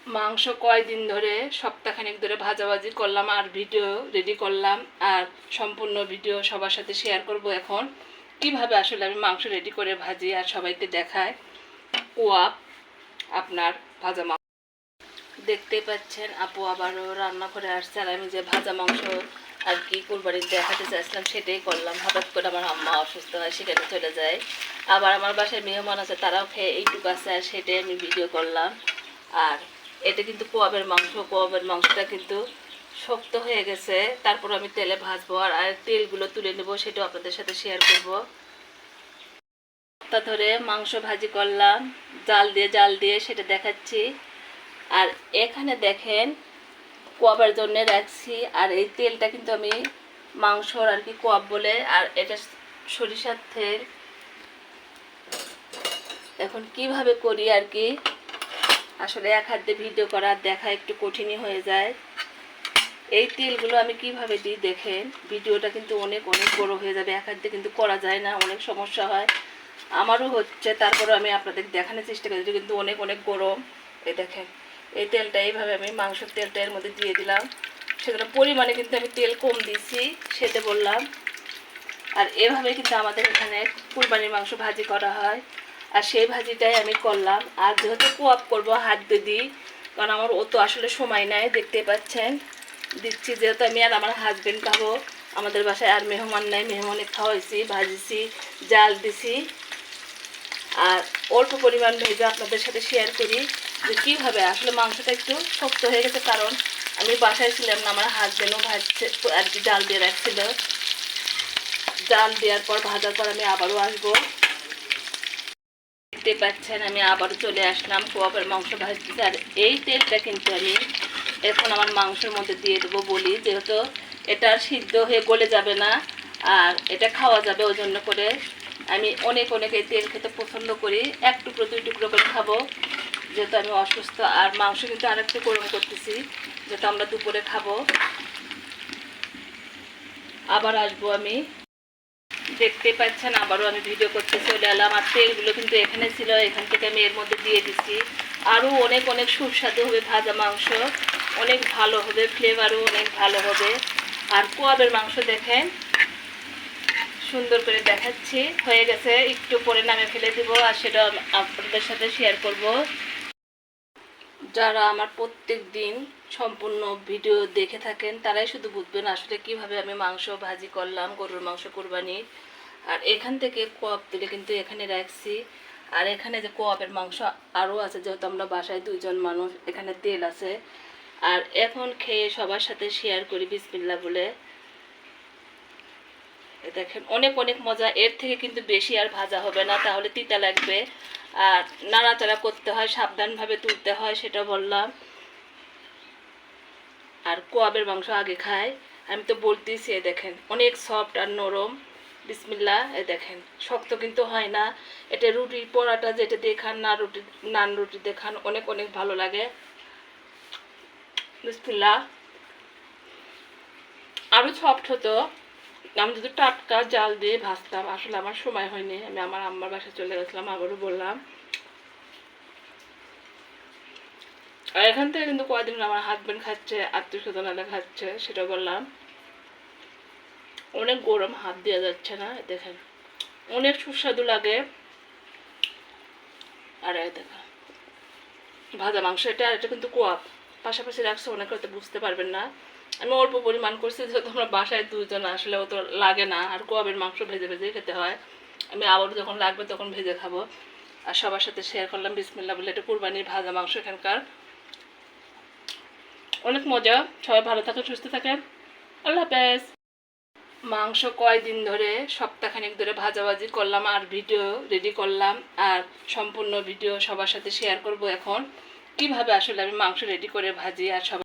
মাংস কয়দিন ধরে সপ্তাহখানেক ধরে ভাজাভাজি করলাম আর ভিডিও রেডি করলাম। আর সম্পূর্ণ ভিডিও সবার সাথে শেয়ার করব এখন কিভাবে আসলে আমি মাংস রেডি করে ভাজি আর সবাইকে দেখায়। কোয়াপ আপনার ভাজা মাংস দেখতে পাচ্ছেন, আপু আবারও রান্না করে আসছে। আর আমি যে ভাজা মাংস আর কি কুরবানির দেখাতে চাইছিলাম সেটাই করলাম। হঠাৎ করে আমার আম্মা অসুস্থ হয়, সেখানে চলে যায়। আবার আমার বাসায় মেহমান আছে, তারাও খেয়ে এইটুকু আছে, আর সেটাই আমি ভিডিও করলাম। আর এটা কিন্তু কোয়াবের মাংস, কোয়াবের মাংসটা কিন্তু শক্ত হয়ে গেছে, তারপর আমি তেলে ভাজবো আর তেলগুলো তুলে নেব, সেটাও আপনাদের সাথে শেয়ার করব। তা ধরে মাংস ভাজি করলাম জাল দিয়ে সেটা দেখাচ্ছি। আর এখানে দেখেন কোয়াবের জন্য রাখছি, আর এই তেলটা কিন্তু আমি মাংসর আর কি কোয়াব বলে, আর এটা সরিষার তেল। এখন কিভাবে করি আর কি, আসলে এক হাতে ভিডিও করা দেখা একটু কঠিনই হয়ে যায়। এই তেলগুলো আমি কিভাবে দিই দেখেন, ভিডিওটা কিন্তু অনেক বড় হয়ে যাবে, এক হাতে কিন্তু করা যায় না, অনেক সমস্যা হয়, আমারও হচ্ছে। তারপরে আমি আপনাদের দেখানোর চেষ্টা করি, কিন্তু অনেক গরম। এই দেখেন এই তেলটা এইভাবে আমি মাংসের তেলটা এর মধ্যে দিয়ে দিলাম। সেজন্য পরিমাণে কিন্তু আমি তেল কম দিয়েছি সেটা বললাম। আর এভাবে কিন্তু আমাদের এখানে কুরবানির মাংস ভাজি করা হয়, আর সেই ভাজিটাই আমি করলাম। আর যেহেতু কোয়াপ করবো হাত দিয়ে দিই, কারণ আমার অত আসলে সময় নাই, দেখতে পাচ্ছেন দিচ্ছি যেহেতু আমি আর আমার হাজবেন্ড খাবো। আমাদের বাসায় আর মেহমান নাই, মেহমানে খাওয়াইছি, ভাজিছি, জাল দিছি। আর অল্প পরিমাণ ভেজে আপনাদের সাথে শেয়ার করি যে কীভাবে আসলে মাংসটা একটু শক্ত হয়ে গেছে, কারণ আমি বাসায় ছিলাম না, আমার হাজবেন্ডও ভাজছে আর কি, জাল দিয়ে রাখছিল। জাল দেওয়ার পর ভাজার পর আমি আবারও আসবো। দেখতে পাচ্ছেন আমি আবারও চলে আসলাম কোয়াবের মাংস ভাজতে। আর এই তেলটা কিন্তু আমি এখন আমার মাংসের মধ্যে দিয়ে দেবো বলি, যেহেতু এটা সিদ্ধ হয়ে গলে যাবে না আর এটা খাওয়া যাবে, ওই জন্য করে আমি অনেক এই তেল খেতে পছন্দ করি। এক টুকরো দুই টুকরো করে খাবো, যেহেতু আমি অসুস্থ। আর মাংস কিন্তু আরেকটু গরম করতেছি, যেহেতু আমরা দুপুরে খাবো। আবার আসবো আমি, দেখতে পাচ্ছেন আবারও আমি ভিডিও করতে চলে এলাম। আর তেলগুলো কিন্তু এখানে ছিল, এখান থেকে আমি এর মধ্যে দিয়ে দিচ্ছি। আরও অনেক সুস্বাদু হবে ভাজা মাংস, অনেক ভালো হবে, ফ্লেভারও অনেক ভালো হবে। আর কোয়াবের মাংস দেখেন সুন্দর করে দেখাচ্ছি, হয়ে গেছে, একটু পরে নামে ফেলে দেব, আর সেটা আপনাদের সাথে শেয়ার করব। যারা আমার প্রত্যেক দিন সম্পূর্ণ ভিডিও দেখে থাকেন তারাই শুধু বুঝবেন আসলে কিভাবে আমি মাংস ভাজি করলাম, গরুর মাংস কুরবানির। আর এখান থেকে কোয়াব তুলে কিন্তু এখানে রাখছি। আর এখানে যে কোয়াবের মাংস আরও আছে, যেহেতু আমরা বাসায় দুজন মানুষ, এখানে তেল আছে। আর এখন খেয়ে সবার সাথে শেয়ার করি বিসমিল্লাহ বলে। দেখেন অনেক মজা, এর থেকে কিন্তু বেশি আর ভাজা হবে না, তাহলে তিতা লাগবে। আর নাড়াচাড়া করতে হয়, সাবধানভাবে তুলতে হয়, সেটা বললাম। আর কোয়াবের মাংস আগে খাই, আমি তো বলতেছি। দেখেন অনেক সফট আর নরম, বিসমিল্লাহ। দেখেন শক্ত কিন্তু হয় না। এটা রুটি পরাটা যেটা দিয়ে খান, নান রুটি দিয়ে খান, অনেক ভালো লাগে। বিসমিল্লাহ। আরও সফট হতো আমি যদি টাটকা জাল দিয়ে ভাজতাম, আসলে আমার সময় হয়নি, আমি আমার আম্মার বাসায় চলে গেছিলাম, আবারও বললাম। আর এখান থেকে কিন্তু কয়েকদিন আমার হাজবেন্ড খাচ্ছে, আত্মীয় স্বজনেরা খাচ্ছে, সেটা বললাম। অনেক গরম, হাত দেওয়া যাচ্ছে না, দেখেন অনেক সুস্বাদু লাগে। আর দেখেন ভাজা মাংস, এটা আর এটা কিন্তু কোয়াব পাশাপাশি রাখছে, অনেকে হয়তো বুঝতে পারবেন না। আমি অল্প পরিমাণ করছি, যেহেতু আমরা বাসায় দুজন, আসলে ও তো লাগে না। আর কোয়াবের মাংস ভেজে খেতে হয়, আমি আবারও যখন লাগবে তখন ভেজে খাবো। আর সবার সাথে শেয়ার করলাম বিসমিল্লাহ বলে। এটা কুরবানির ভাজা মাংস এখানকার, অনেক মজা। সবাই ভালো থাকেন, সুস্থ থাকেন, আল্লাহ হাফেজ। মাংস কয়দিন ধরে সপ্তাহখানেক ধরে ভাজাভাজি করলাম আর ভিডিও রেডি করলাম। আর সম্পূর্ণ ভিডিও সবার সাথে শেয়ার করব এখন কিভাবে আসলে আমি মাংস রেডি করে ভাজি আর সবাই